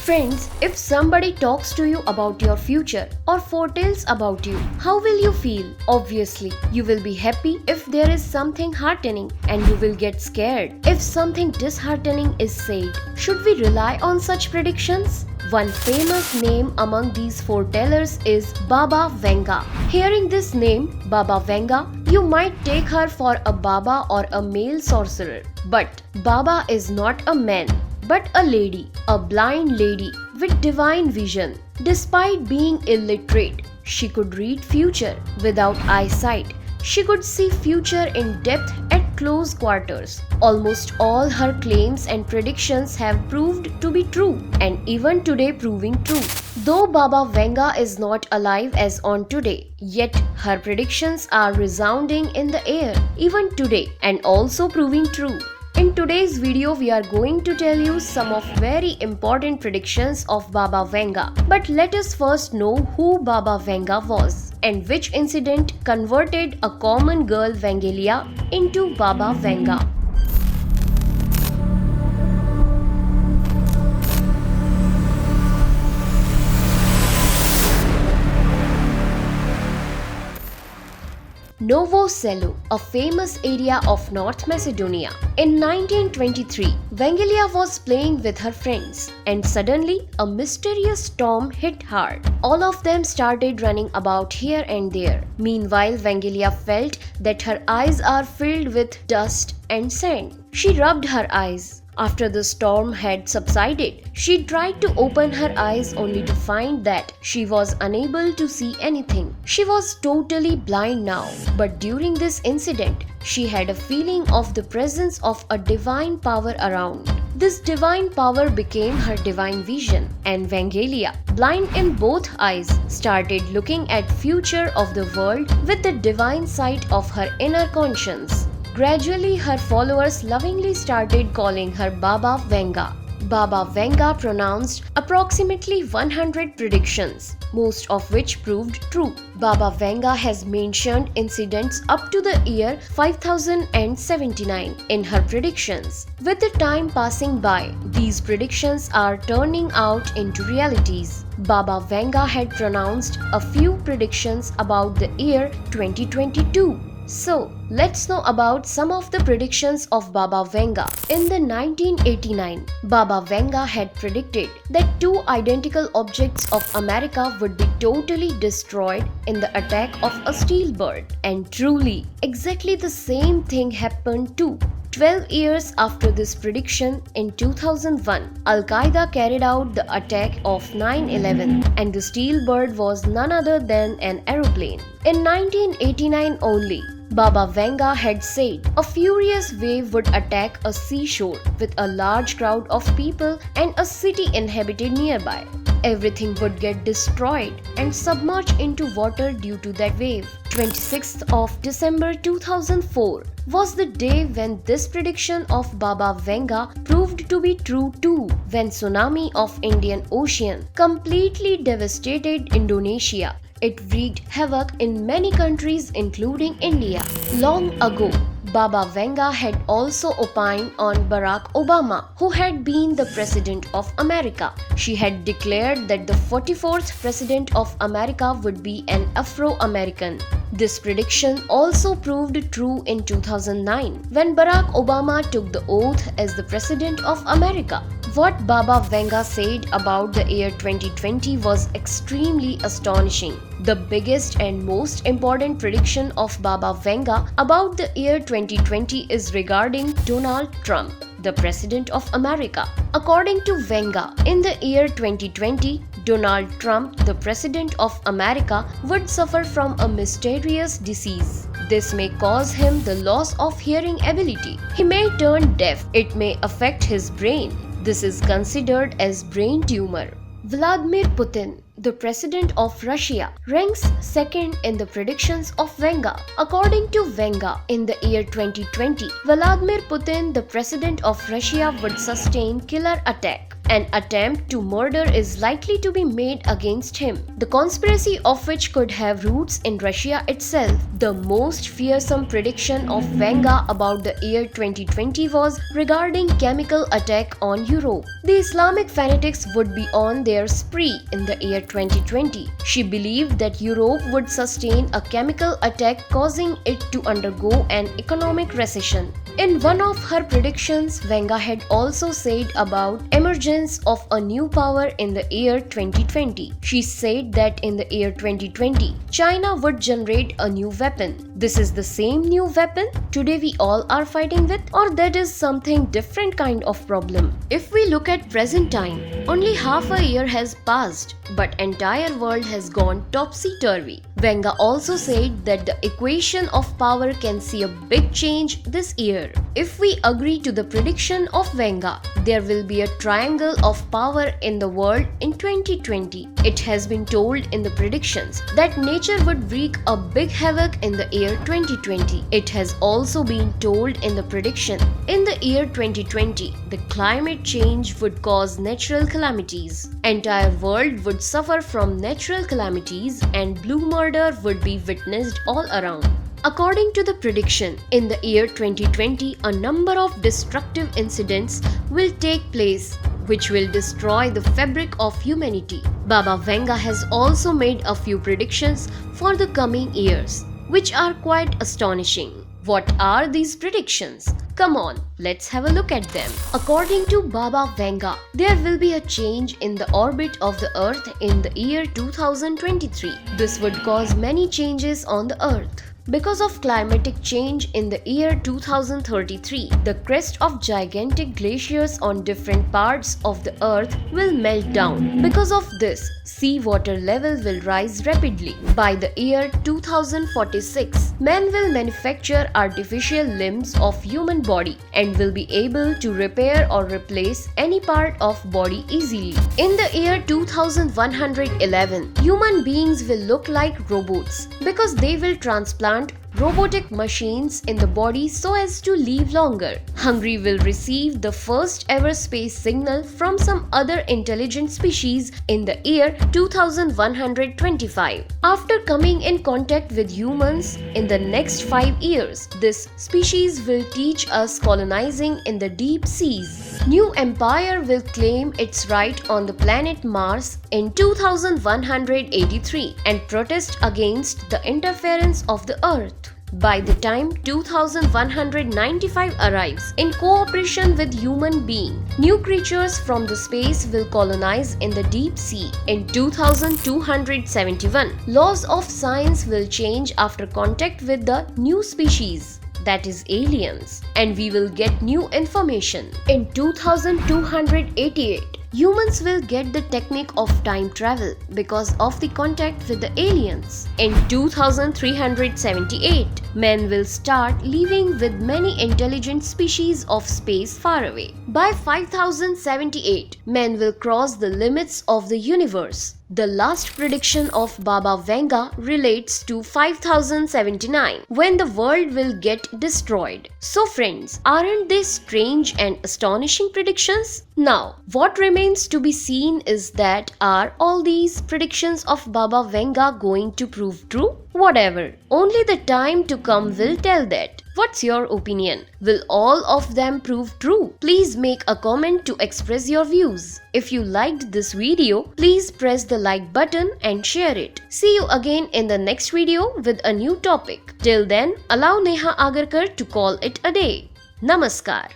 Friends, if somebody talks to you about your future or foretells about you, how will you feel? Obviously, you will be happy if there is something heartening, and you will get scared if something disheartening is said. Should we rely on such predictions? One famous name among these foretellers is Baba Vanga. Hearing this name, Baba Vanga, you might take her for a Baba or a male sorcerer. But Baba is not a man, but a lady, a blind lady with divine vision. Despite being illiterate, she could read future without eyesight. She could see future in depth at close quarters. Almost all her claims and predictions have proved to be true, and even today proving true. Though Baba Vanga is not alive as on today, yet her predictions are resounding in the air even today and also proving true. In today's video, we are going to tell you some of very important predictions of Baba Vanga. But let us first know who Baba Vanga was and which incident converted a common girl Vangelia into Baba Vanga. Novo Selo, a famous area of North Macedonia. In 1923, Vangelia was playing with her friends, and suddenly a mysterious storm hit hard. All of them started running about here and there. Meanwhile, Vangelia felt that her eyes are filled with dust and sand. She rubbed her eyes. After the storm had subsided, she tried to open her eyes only to find that she was unable to see anything. She was totally blind now, but during this incident, she had a feeling of the presence of a divine power around. This divine power became her divine vision, and Vangelia, blind in both eyes, started looking at future of the world with the divine sight of her inner conscience. Gradually, her followers lovingly started calling her Baba Vanga. Baba Vanga pronounced approximately 100 predictions, most of which proved true. Baba Vanga has mentioned incidents up to the year 5079 in her predictions. With the time passing by, these predictions are turning out into realities. Baba Vanga had pronounced a few predictions about the year 2022. So, let's know about some of the predictions of Baba Vanga. In the 1989, Baba Vanga had predicted that two identical objects of America would be totally destroyed in the attack of a steel bird. And truly, exactly the same thing happened too. 12 years after this prediction, in 2001, Al-Qaeda carried out the attack of 9/11, and the steel bird was none other than an aeroplane. In 1989 only, Baba Vanga had said a furious wave would attack a seashore with a large crowd of people and a city inhabited nearby. Everything would get destroyed and submerged into water due to that wave. 26th of December 2004 was the day when this prediction of Baba Vanga proved to be true too, when tsunami of Indian Ocean completely devastated Indonesia. It wreaked havoc in many countries including India. Long ago, Baba Vanga had also opined on Barack Obama, who had been the President of America. She had declared that the 44th President of America would be an Afro-American. This prediction also proved true in 2009, when Barack Obama took the oath as the President of America. What Baba Vanga said about the year 2020 was extremely astonishing. The biggest and most important prediction of Baba Vanga about the year 2020 is regarding Donald Trump, the President of America. According to Vanga, in the year 2020, Donald Trump, the President of America, would suffer from a mysterious disease. This may cause him the loss of hearing ability. He may turn deaf. It may affect his brain. This is considered as brain tumor. Vladimir Putin, the President of Russia, ranks second in the predictions of Vanga. According to Vanga, in the year 2020, Vladimir Putin, the President of Russia, would sustain killer attack. An attempt to murder is likely to be made against him, the conspiracy of which could have roots in Russia itself. The most fearsome prediction of Wenger about the year 2020 was regarding chemical attack on Europe. The Islamic fanatics would be on their spree in the year 2020. She believed that Europe would sustain a chemical attack, causing it to undergo an economic recession. In one of her predictions, Wenger had also said about emergence of a new power in the year 2020. She said that in the year 2020, China would generate a new weapon. This is the same new weapon today we all are fighting with, or that is something different kind of problem? If we look at present time, only half a year has passed, but entire world has gone topsy-turvy. Wenger also said that the equation of power can see a big change this year. If we agree to the prediction of Wenger, there will be a triangle of power in the world in 2020. It has been told in the predictions that nature would wreak a big havoc in the year 2020. It has also been told in the prediction in the year 2020 the climate change would cause natural calamities. Entire world would suffer from natural calamities and blue murder would be witnessed all around. According to the prediction, in the year 2020, a number of destructive incidents will take place which will destroy the fabric of humanity. Baba Wenger has also made a few predictions for the coming years, which are quite astonishing. What are these predictions? Come on, let's have a look at them. According to Baba Wenger, there will be a change in the orbit of the Earth in the year 2023. This would cause many changes on the Earth. Because of climatic change in the year 2033, the crest of gigantic glaciers on different parts of the earth will melt down. Because of this, seawater level will rise rapidly. By the year 2046, man will manufacture artificial limbs of human body and will be able to repair or replace any part of body easily. In the year 2111, human beings will look like robots because they will transplant robotic machines in the body so as to live longer. Hungary will receive the first ever space signal from some other intelligent species in the year 2125. After coming in contact with humans in the next 5 years, this species will teach us colonizing in the deep seas. New empire will claim its right on the planet Mars in 2183 and protest against the interference of the Earth. By the time 2195 arrives, in cooperation with human being, new creatures from the space will colonize in the deep sea. In 2271, laws of science will change after contact with the new species, that is aliens, and we will get new information. In 2288, humans will get the technique of time travel because of the contact with the aliens. In 2378, men will start living with many intelligent species of space far away. By 5078, men will cross the limits of the universe. The last prediction of Baba Wenger relates to 5079, when the world will get destroyed. So friends, aren't they strange and astonishing predictions? Now, what remains to be seen is that are all these predictions of Baba Wenger going to prove true? Whatever, only the time to come will tell that. What's your opinion? Will all of them prove true? Please make a comment to express your views. If you liked this video, please press the like button and share it. See you again in the next video with a new topic. Till then, allow Neha Agarkar to call it a day. Namaskar.